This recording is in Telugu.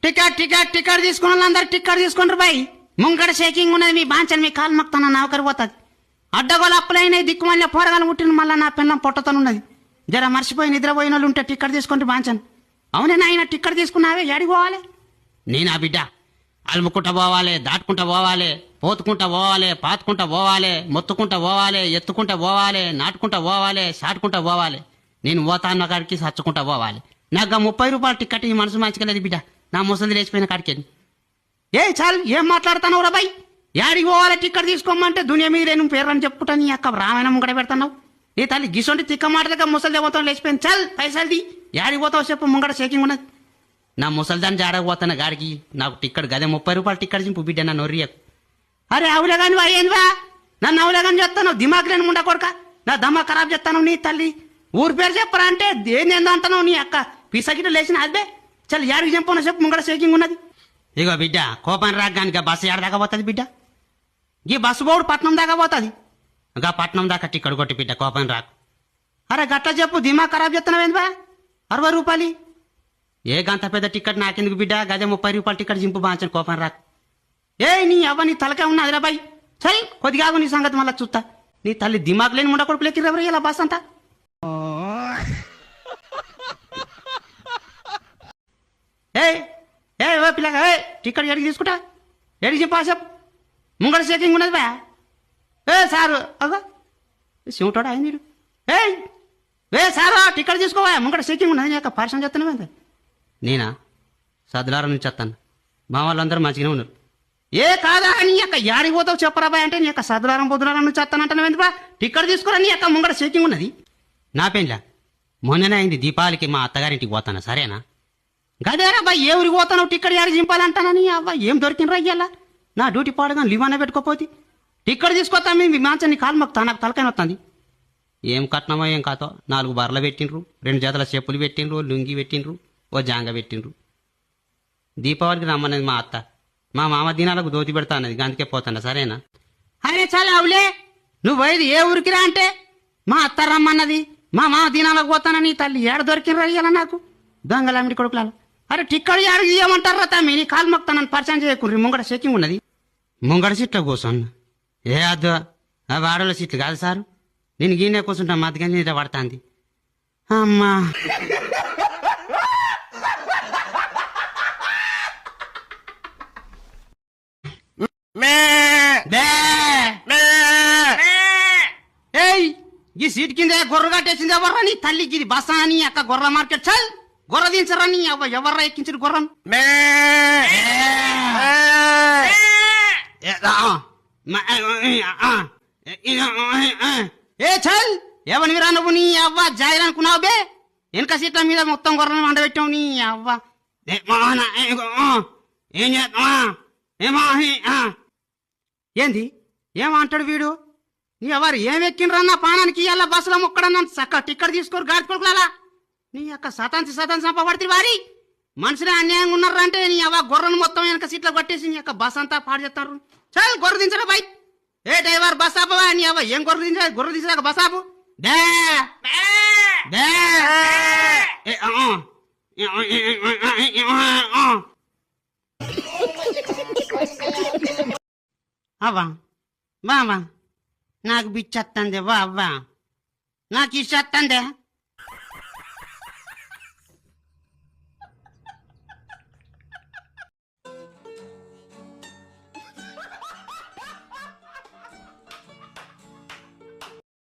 టికెట్ టికెట్ టికెట్ తీసుకున్న వాళ్ళందరూ టికెట్ తీసుకుంటారు బాయ్. ముంగడ షేకింగ్ ఉన్నది, మీ బాంచని మీ కాలు మక్తాన నౌకరి పోతుంది. అడ్డగోలు అప్పులైనాయి, దిక్కుమల్ల పోరగాలు పుట్టిన మళ్ళీ నా పిల్లం పొట్టతోనున్నది. జర మర్చిపోయి నిద్రపోయిన వాళ్ళు ఉంటే టికెట్ తీసుకుంటే బాంచను. అవునే నాయన టికెట్ తీసుకున్నావే, ఏడికి పోవాలి? నేనా బిడ్డ, అలుముకుంటా పోవాలి, దాటుకుంటా పోవాలి, పోతుకుంటా పోవాలి, పాతుకుంటా పోవాలి, మొత్తుకుంటా పోవాలి, ఎత్తుకుంటా పోవాలి, నాటుకుంటా పోవాలి, సాటుకుంటా పోవాలి. నేను పోతాన్న కాడికి సచ్చుకుంటా పోవాలి. నాకు 30 రూపాయల టికెట్ ఈ మనసు మంచిగా బిడ్డ, నా ముసలి లేచిపోయిన కాడికి. ఏ చాలు, ఏం మాట్లాడుతున్నావు రా బాయ్? యాడికి పోవాలి టికెట్ తీసుకోమంటే దునియా మీద నేను పేర్లని చెప్పుకుంటా నీ అక్క రామాయణం కూడా పెడుతున్నావు. నీ తల్లి గిసొంటి తిక్క మాటలుగా ముసలి దేవతం లేచిపోయింది. చాలు పైసలుది, యాడికి పోతావు చెప్పు, ముంగడ షేకింగ్ ఉన్నది. నా ముసలిదాన్ని జాడకపోతాను గాడికి, నాకు టికెట్ గదే 30 రూపాయల టికెట్ చింపు బిడ్డ, నా నొర్రియకు. అరే అవులే కానీ అయ్యేందివా, నన్ను అవులే కానీ చెప్తాను, దిమాగ్ లేని ముండ కొడుక, నా దమ్మా ఖరాబ్ చెప్తాను. నీ తల్లి ఊరి పేరు చెప్పరా అంటే ఏందో అంటున్నావు. నీ అక్క పిసగిట లేచిన అదే. చల్ యాడికి చెప్పను చెప్పు, ముంగడ షేకింగ్ ఉన్నది. ఇగో బిడ్డ, కోపం రాగానికి బస్సు ఏడ దాకా పోతుంది బిడ్డ? ఈ బస్సు పోడు పట్నం దాకా పోతుంది. ఇంకా పట్నం దాకా టికెట్ కొట్టి బిడ్డ, కోపం రాకు. అరే గట్ల చెప్పు, దిమాగ్ ఖరాబ్ చెప్తున్నావు ఏందివా? 60 రూపాయలు ఏ గంత పెద్ద టికెట్ నాకెందుకు బిడ్డ, గదే 30 రూపాయల టికెట్ చింపు బాంచను, కోపం రాకు. ఏ నీ అవ్వ నీ తలకే ఉన్నది రా బాయ్. సరే కొద్దిగా నీ సంగతి మళ్ళీ చూస్తా. నీ తల్లి దిమాగ్ లేని ముండ కొడుకు లెక్కిరెవరు ఇలా బస్ అంతా. ఏ ఏ ఓ పిల్లగా, ఏ టికెట్ ఎడికి తీసుకుంటా, ఎడికి చెప్పా చెప్పు, ముంగడ షేకింగ్ ఉన్నది బా. ఏ సారు అగో సిమిటోడా అయింది. ఏ ఏ సారు టికెట్ తీసుకోవా, ముంగడ షేకింగ్ ఉన్నది. నేను పరిశ్రమ చెప్తున్నావు. నేనా సదులారం నుంచి వస్తాను, మా వాళ్ళందరూ మంచిగానే ఉన్నారు. ఏ కాదా నీ యొక్క యాడికి పోతావు చెప్పరా బాయ్ అంటే, నీ యొక్క సదులారం పొద్దులారం నుంచి వస్తానంటాను ఎందుకు? టికెట్ తీసుకోరా, నీ యొక్క ముంగడ షేకింగ్ ఉన్నది. నా పెండ్లా మొన్ననే అయింది, దీపావళికి మా అత్తగారింటికి పోతాను, సరేనా? గదేరా బాయ్, ఏ ఊరికి పోతాను, టికెట్ యాడికి చింపాలంటానని అవ్వ ఏం దొరికినరా అయ్యాలా? నా డ్యూటీ పాడుగా లివానే పెట్టుకోపోతే టికెట్ తీసుకొస్తా మీ మాంచాన్ని కాలు మొక్తా, నాకు తలకాయ వస్తుంది. ఏం కట్నమో ఏం కాతో, 4 బర్రెలు పెట్టిండ్రు, 2 జతల చెప్పులు పెట్టిండ్రు, లుంగి పెట్టిండ్రు, ఓ జాంగ పెట్టిండ్రు. దీపావళికి రమ్మన్నది మా అత్త, మా మామ దినాలకు దోతి పెడతా అన్నది, అందుకే పోతాను, సరేనా? అరే చాలా అవులే, నువ్వు పోయేది ఏ ఊరికిరా అంటే, మా అత్త రమ్మన్నది, మా మామ దినాలకు పోతానని. తల్లి ఏడ దొరికినరా ఇయ్యాల నాకు దొంగలామిడి కొడుకులా. అరే టిక్కెట్ యాడికి ఇయ్యమంటారా తమ్మి, నీ కాలు మొక్తా, నన్ను పరిచయం చేయకుర్రి. ముంగడ షేకింగ్ ఉన్నది, ముంగడ సీట్లో కూర్చోను. ఏ అద్దు అవి ఆడోళ్ళ సీట్లు కాదు సారు, నేను గీనే కూర్చుంటా, మధ్యగా నీట పడుతుంది. అమ్మా ఏయ్ ఈ సీట్ కింద గొర్రె కట్టేసింది ఎవర్రా? నీ తల్లికి ఇది బస అని అక్క గొర్రె మార్కెట్. చల్ గొర్రె దించరా నీ అవ్వ, ఎవర్రా ఎక్కించిన గుర్రం? ఏ చల్ ఎవని రా నువ్వు, నీ అవ్వ జాయిర్ అనుకున్నావు బే? వెనక సీట్ల మీద మొత్తం గొర్రెను వండబెట్టావు నీ అవ్వ. ఏం చేస్తావా? ఏంది ఏమంటాడు వీడు? నీ ఎవరు ఏమెక్కిండ్రన్నా పానానికి ఇయ్యాల బస్సులో మొక్కడన్నా చక్క టిక్కెట్ తీసుకోరు గాడి కొడుకులా. నీ యొక్క సతాంతి చంపబడితే వారి మనుషులే అన్యాయంగా ఉన్నారంటే నీ అవ్వ గొర్రెను మొత్తం వెనక సీట్లో పట్టేసి నీ యొక్క బస్ అంతా పాడు చేస్తారు. చల్ గొర్రె దించరా బై. ఏ డ్రైవర్ బస్ ఆపవా? నీ అవ్వ ఏం గొర్రె దించా, గొర్రె దించలేక బస్ ఆపు. అవ్వా బావా నాకు బిచ్చత్తందే, వా అవ్వా నాకు ఇష్టత్తందే.